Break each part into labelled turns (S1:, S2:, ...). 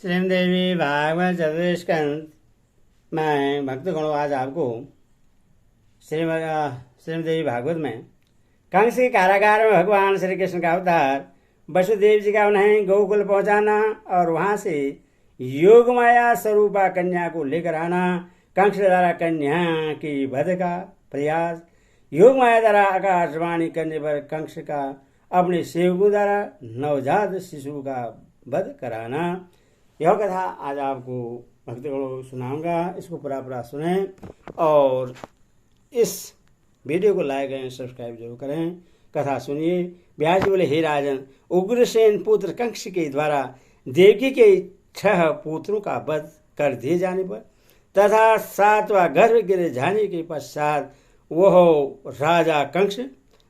S1: श्रीमदेवी भागवत चतुष्कंद में भक्तगणों आज आपको श्रीमदेवी भागवत में कंस के कारागार में भगवान श्री कृष्ण का अवतार, वसुदेव जी का उन्हें गोकुल पहुंचाना और वहां से योग माया स्वरूपा कन्या को लेकर आना, कंस द्वारा कन्या की वध का प्रयास, योग माया द्वारा आकाशवाणी करने पर कंस का अपने सेवकों द्वारा नवजात शिशु का वध कराना। यह कथा आज आपको भक्तगणों सुनाऊंगा। इसको पूरा सुने और इस वीडियो को लाइक एंड सब्सक्राइब जरूर करें। कथा सुनिए। व्यास जी बोले, हे राजन, उग्रसेन पुत्र कंस के द्वारा देवकी के 6 पुत्रों का वध कर दिए जाने पर तथा 7वां गर्भ गिर जाने के पश्चात वह राजा कंस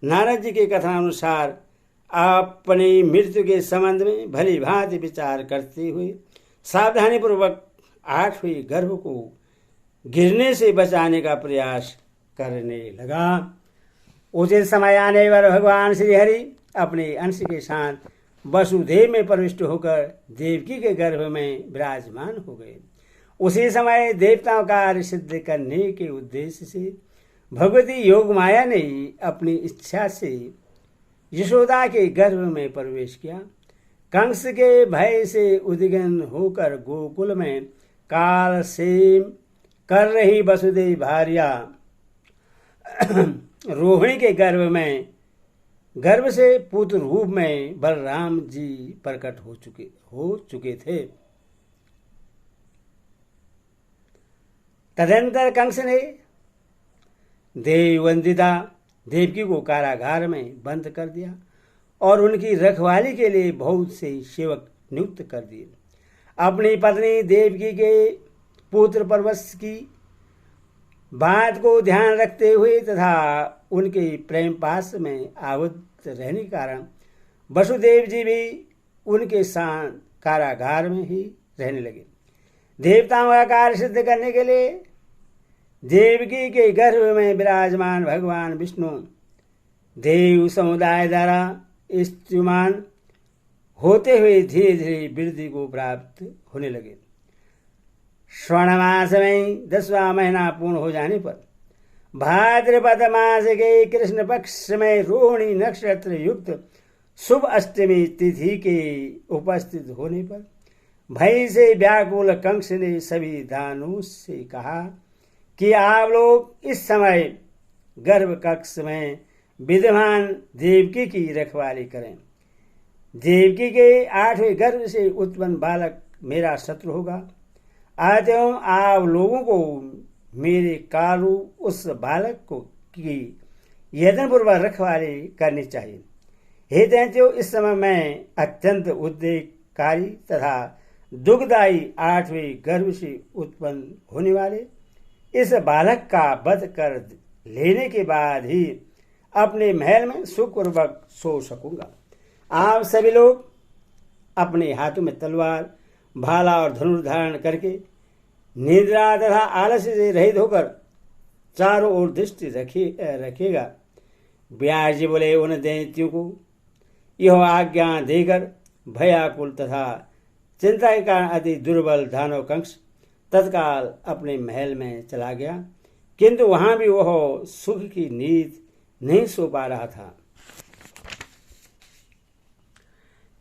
S1: नारद जी के कथनानुसार अपनी मृत्यु के संबंध में भली भांति विचार करते हुए सावधानी पूर्वक 8वें गर्भ को गिरने से बचाने का प्रयास करने लगा। उचित समय आने पर भगवान श्री हरि अपने अंश के साथ वसुदेव में प्रविष्ट होकर देवकी के गर्भ में विराजमान हो गए। उसी समय देवताओं का कार्य सिद्ध करने के उद्देश्य से भगवती योग माया ने अपनी इच्छा से यशोदा के गर्भ में प्रवेश किया। कंस के भय से उद्विग्न होकर गोकुल में काल सेम कर रही वसुदेव भार्या रोहिणी के गर्भ से पुत्र रूप में बलराम जी प्रकट हो चुके थे। तदंतर कंस ने देववंदिता देवकी को कारागार में बंद कर दिया और उनकी रखवाली के लिए बहुत से सेवक नियुक्त कर दिए। अपनी पत्नी देवकी के पुत्र परवश की बात को ध्यान रखते हुए तथा उनके प्रेम पास में आबद्ध रहने के कारण वसुदेव जी भी उनके साथ कारागार में ही रहने लगे। देवताओं का कार्य सिद्ध करने के लिए देवकी के गर्भ में विराजमान भगवान विष्णु देव समुदाय द्वारा स्तुमान होते हुए धीरे धीरे वृद्धि को प्राप्त होने लगे। श्रवण मास में 10वां महीना पूर्ण हो जाने पर भाद्रपद मास के कृष्ण पक्ष में रोहिणी नक्षत्र युक्त शुभ अष्टमी तिथि के उपस्थित होने पर भय से व्याकुल कंस ने सभी दानों से कहा कि आप लोग इस समय गर्भ कक्ष में विद्यमान देवकी की रखवाली करें। देवकी के 8वें गर्भ से उत्पन्न बालक मेरा शत्रु होगा, अतः आप लोगों को मेरे कालू उस बालक को की यत्नपूर्वक रखवाली करनी चाहिए। हे दैत्यों, इस समय मैं अत्यंत उद्वेगकारी तथा दुखदायी 8वें गर्भ से उत्पन्न होने वाले इस बालक का वध कर लेने के बाद ही अपने महल में सुखपूर्वक सो सकूंगा। आप सभी लोग अपने हाथों में तलवार, भाला और धनुष धारण करके निद्रा तथा आलस्य से रहित होकर चारों ओर दृष्टि रखेगा। व्यास जी बोले, उन दैत्यों को यह आज्ञा देकर भयाकुल तथा चिंता के कारण अति दुर्बल दानव कंस तत्काल अपने महल में चला गया, किंतु वहां भी वह सुख की नींद नहीं सो पा रहा था।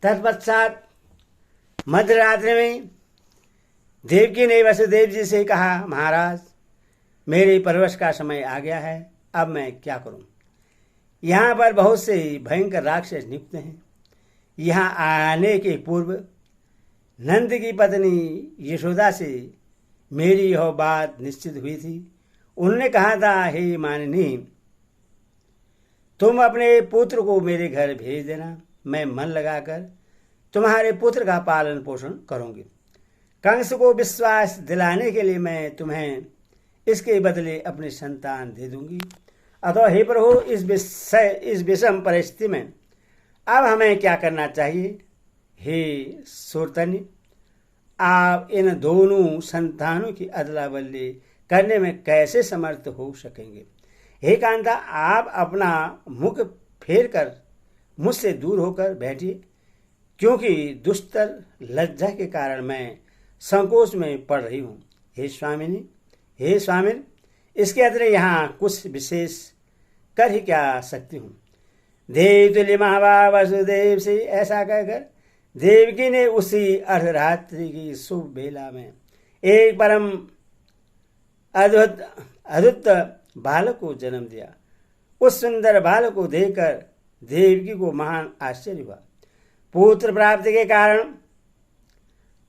S1: तत्पश्चात मध्यरात्रि में देवकी ने वसुदेव जी से कहा, महाराज, मेरे परवश का समय आ गया है, अब मैं क्या करूं? यहाँ पर बहुत से भयंकर राक्षस नियुक्त हैं। यहाँ आने के पूर्व नंद की पत्नी यशोदा से मेरी यह बात निश्चित हुई थी। उन्होंने कहा था, हे माननी, तुम अपने पुत्र को मेरे घर भेज देना, मैं मन लगाकर तुम्हारे पुत्र का पालन पोषण करूंगी। कंस को विश्वास दिलाने के लिए मैं तुम्हें इसके बदले अपनी संतान दे दूंगी। अतः हे प्रभु, इस विषम परिस्थिति में अब हमें क्या करना चाहिए? हे सुरतनी, आप इन दोनों संतानों की अदला बदली करने में कैसे समर्थ हो सकेंगे? हे कांता, आप अपना मुख फेर कर मुझसे दूर होकर बैठिए। क्योंकि दुस्तर लज्जा के कारण मैं संकोच में पड़ रही हूँ। हे स्वामिनी, हे स्वामिन, इसके अतिरिक्त यहाँ कुछ विशेष कर ही क्या सकती हूँ। देव तुल्य महाभाग वसुदेव से ऐसा कहकर देवकी ने उसी अर्धरात्रि की शुभ बेला में एक परम अद्भुत बालक को जन्म दिया। उस सुंदर बालक को देखकर देवकी को महान आश्चर्य हुआ। पुत्र प्राप्ति के कारण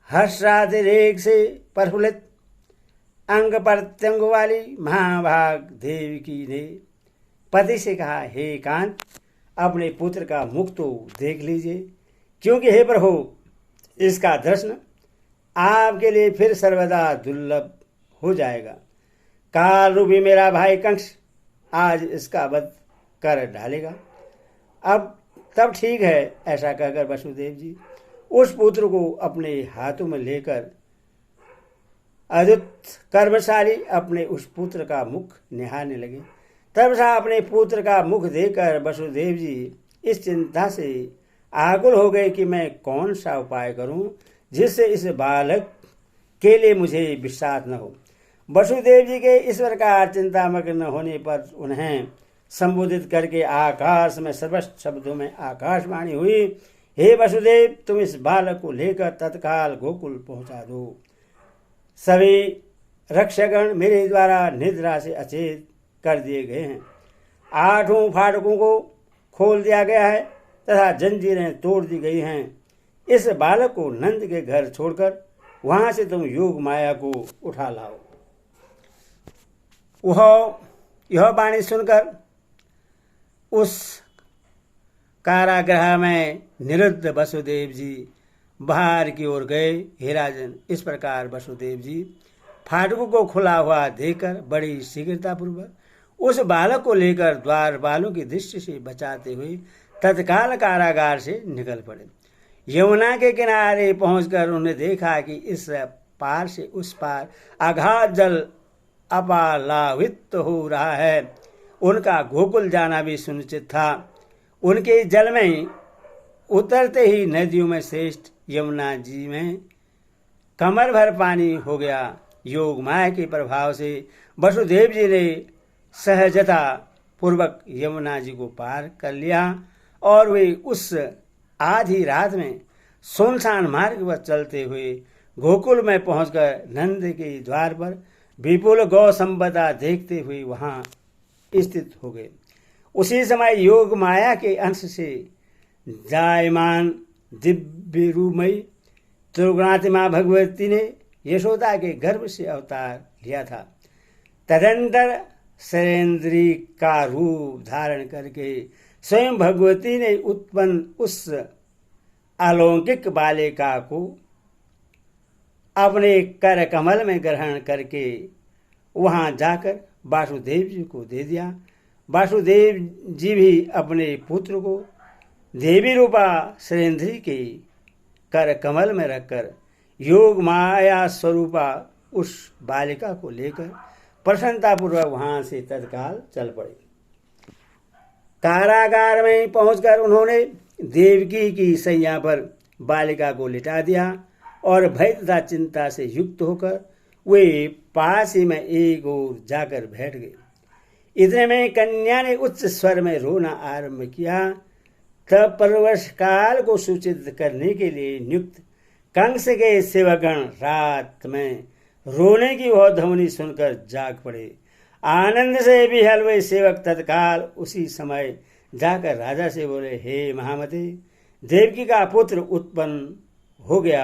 S1: हर्षातिरेक से प्रफुल्लित अंग प्रत्यंग वाली महाभाग देवकी ने पति से कहा, हे कांत, अपने पुत्र का मुख तो देख लीजिए, क्योंकि हे प्रभु, इसका दर्शन आपके लिए फिर सर्वदा दुर्लभ हो जाएगा। काल रूपी मेरा भाई कंस आज इसका वध कर डालेगा। अब तब ठीक है। ऐसा कहकर वसुदेव जी उस पुत्र को अपने हाथों में लेकर अद्भुत कर्मशाली अपने उस पुत्र का मुख निहारने लगे। तब सा अपने पुत्र का मुख देखकर वसुदेव जी इस चिंता से आकुल हो गए कि मैं कौन सा उपाय करूं जिससे इस बालक के लिए मुझे विश्वास न हो। वसुदेव जी के इस प्रकार चिंतामग्न होने पर उन्हें संबोधित करके आकाश में सर्वस्व शब्दों में आकाशवाणी हुई, हे वसुदेव, तुम इस बालक को लेकर तत्काल गोकुल पहुंचा दो। सभी रक्षकगण मेरे द्वारा निद्रा से अचेत कर दिए गए हैं। 8 फाटकों को खोल दिया गया है तथा जंजीरें तोड़ दी गई हैं। इस बालक को नंद के घर छोड़कर वहां से तुम योग माया को उठा लाओ। वह यह वाणी सुनकर उस कारागृह में निरुद्ध वसुदेव जी बाहर की ओर गए। हे राजन, इस प्रकार वसुदेव जी फाटकों को खुला हुआ देखकर बड़ी शीघ्रतापूर्वक उस बालक को लेकर द्वारपालों की दृष्टि से बचाते हुए तत्काल कारागार से निकल पड़े। यमुना के किनारे पहुंचकर उन्होंने देखा कि इस पार से उस पार अगाध जल अपालावित हो रहा है। उनका गोकुल जाना भी सुनिश्चित था। उनके जल में उतरते ही नदियों में श्रेष्ठ यमुना जी में कमर भर पानी हो गया। योग माया के प्रभाव से वसुदेव जी ने सहजता पूर्वक यमुना जी को पार कर लिया और वे उस आधी रात में सुनसान मार्ग पर चलते हुए गोकुल में पहुंचकर नंद के द्वार पर विपुल गौ संपदा देखते हुए वहां स्थित हो गए। उसी समय योग माया के अंश से जायमान दिव्य रूपमयी त्रिगुणात्मा भगवती ने यशोदा के गर्भ से अवतार लिया था। तदंतर शैलेंद्री का रूप धारण करके स्वयं भगवती ने उत्पन्न उस अलौकिक बालिका को अपने कर कमल में ग्रहण करके वहां जाकर वासुदेव जी को दे दिया। वासुदेव जी भी अपने पुत्र को देवी रूपा शैलेंद्री के कर कमल में रखकर योग माया स्वरूपा उस बालिका को लेकर प्रसन्नतापूर्वक वहां से तत्काल चल पड़े। कारागार में पहुंचकर उन्होंने देवकी की सैया पर बालिका को लिटा दिया और भय तथा चिंता से युक्त होकर वे पास ही में एक ओर जाकर बैठ गए। इतने में कन्या ने उच्च स्वर में रोना आरंभ किया। तब परवर्ष काल को सूचित करने के लिए नियुक्त कंस के सेवकगण रात में रोने की वह ध्वनि सुनकर जाग पड़े। आनंद से विह्वल वे सेवक तत्काल उसी समय जाकर राजा से बोले, हे महामते, देवकी का पुत्र उत्पन्न हो गया,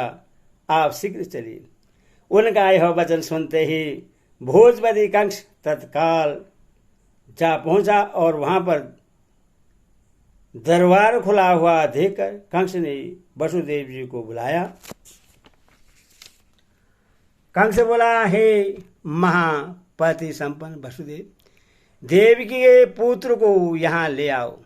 S1: आप शीघ्र चलिए। उनका यह वचन सुनते ही भोजपति कंस तत्काल जा पहुंचा और वहां पर दरबार खुला हुआ देखकर कंस ने वसुदेव जी को बुलाया। कंस बोला, हे महापति संपन्न वसुदेव, देवकी के पुत्र को यहाँ ले आओ।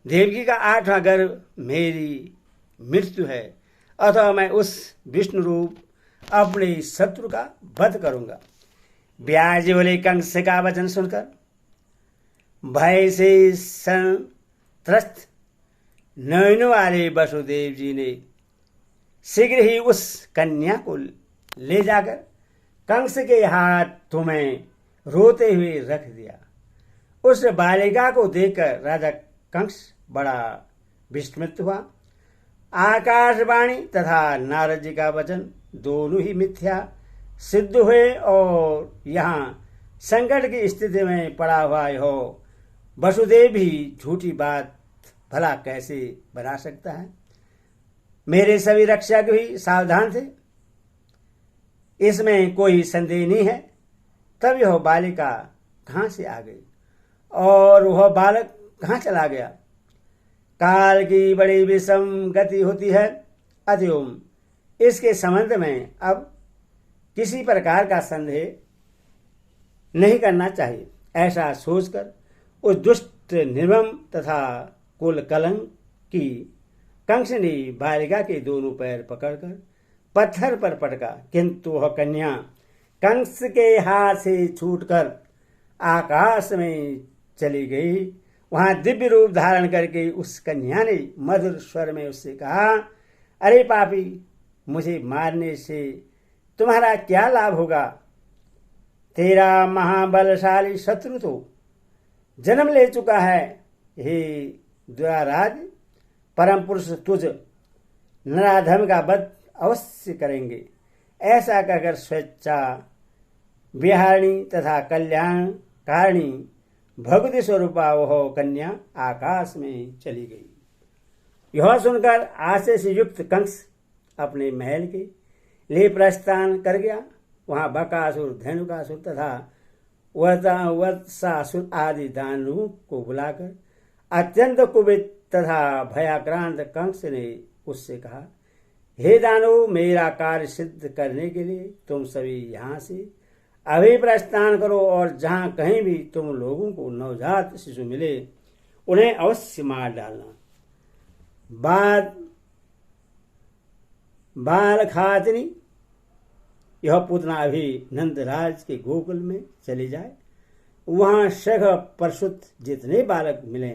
S1: देवकी का 8वां गर्भ मेरी मृत्यु है, अतः मैं उस विष्णु रूप अपने शत्रु का वध करूंगा। ब्याज बोले, कंस का वचन सुनकर भय से संत्रस्त नयनों वाले वसुदेव जी ने शीघ्र ही उस कन्या को ले जाकर कंस के हाथों में रोते हुए रख दिया। उस बालिका को देखकर राजा कंस बड़ा विस्मित हुआ। आकाशवाणी तथा नारद जी का वचन दोनों ही मिथ्या सिद्ध हुए और यहाँ संकट की स्थिति में पड़ा हुआ हो वसुदेव भी झूठी बात भला कैसे बना सकता है। मेरे सभी रक्षक भी सावधान थे, इसमें कोई संदेह नहीं है। तब यह बालिका कहाँ से आ गई और वह बालक कहाँ चला गया। काल की बड़ी विषम गति होती है, अतएव इसके संबंध में अब किसी प्रकार का संदेह नहीं करना चाहिए। ऐसा सोचकर उस दुष्ट निर्मम तथा कुल कलंक की कंस ने बालिका के दोनों पैर पकड़कर पत्थर पर पटका, किंतु वह कन्या कंस के हाथ से छूटकर आकाश में चली गई। वहां दिव्य रूप धारण करके उस कन्या ने मधुर स्वर में उससे कहा, अरे पापी, मुझे मारने से तुम्हारा क्या लाभ होगा। तेरा महाबलशाली शत्रु तो जन्म ले चुका है। हे द्वाराज, परम पुरुष तुझ नराधम का वध अवश्य करेंगे। ऐसा कहकर स्वेच्छा विहारिणी तथा कल्याण कारिणी भगवती स्वरूपा वह कन्या आकाश में चली गई। यह सुनकर आशय से युक्त कंस अपने महल के लिए प्रस्थान कर गया। वहां बकासुर, धेनुकासुर तथा वत्सासुर आदि दानवों को बुलाकर अत्यंत कुपित तथा भयाक्रांत कंस ने उससे कहा, हे दानव, मेरा कार्य सिद्ध करने के लिए तुम सभी यहाँ से अभी प्रस्थान करो और जहाँ कहीं भी तुम लोगों को नवजात शिशु मिले उन्हें अवश्य मार डालना। बाल खातिनी यह पूतना अभी नंदराज के गोकुल में चली जाए। वहां शघ परशुत जितने बालक मिले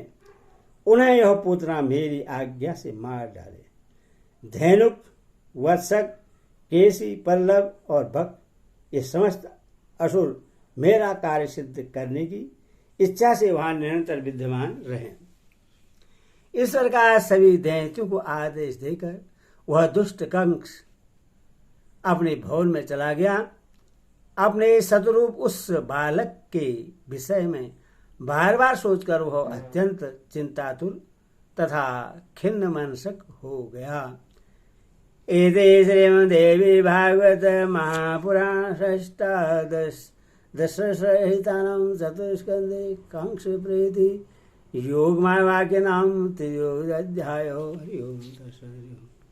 S1: उन्हें यह पूतना मेरी आज्ञा से मार डाले। धेनुक, वत्सक, केसी, पल्लव और भक्त ये समस्त असुर मेरा कार्य सिद्ध करने की इच्छा से वहां निरंतर विद्यमान रहे। इस प्रकार सभी दैत्यों को आदेश देकर वह दुष्ट कंस अपने भवन में चला गया। अपने शत्रुरूप उस बालक के विषय में बार बार सोचकर वह अत्यंत चिंतातुर तथा खिन्न मनसक हो गया। एते श्रीमद्देवी भागवत महापुराण दशसहितानां चतुस्कन्धे कंस प्रीति योग वाक्य नाम 3 अध्याय। हरि ओम।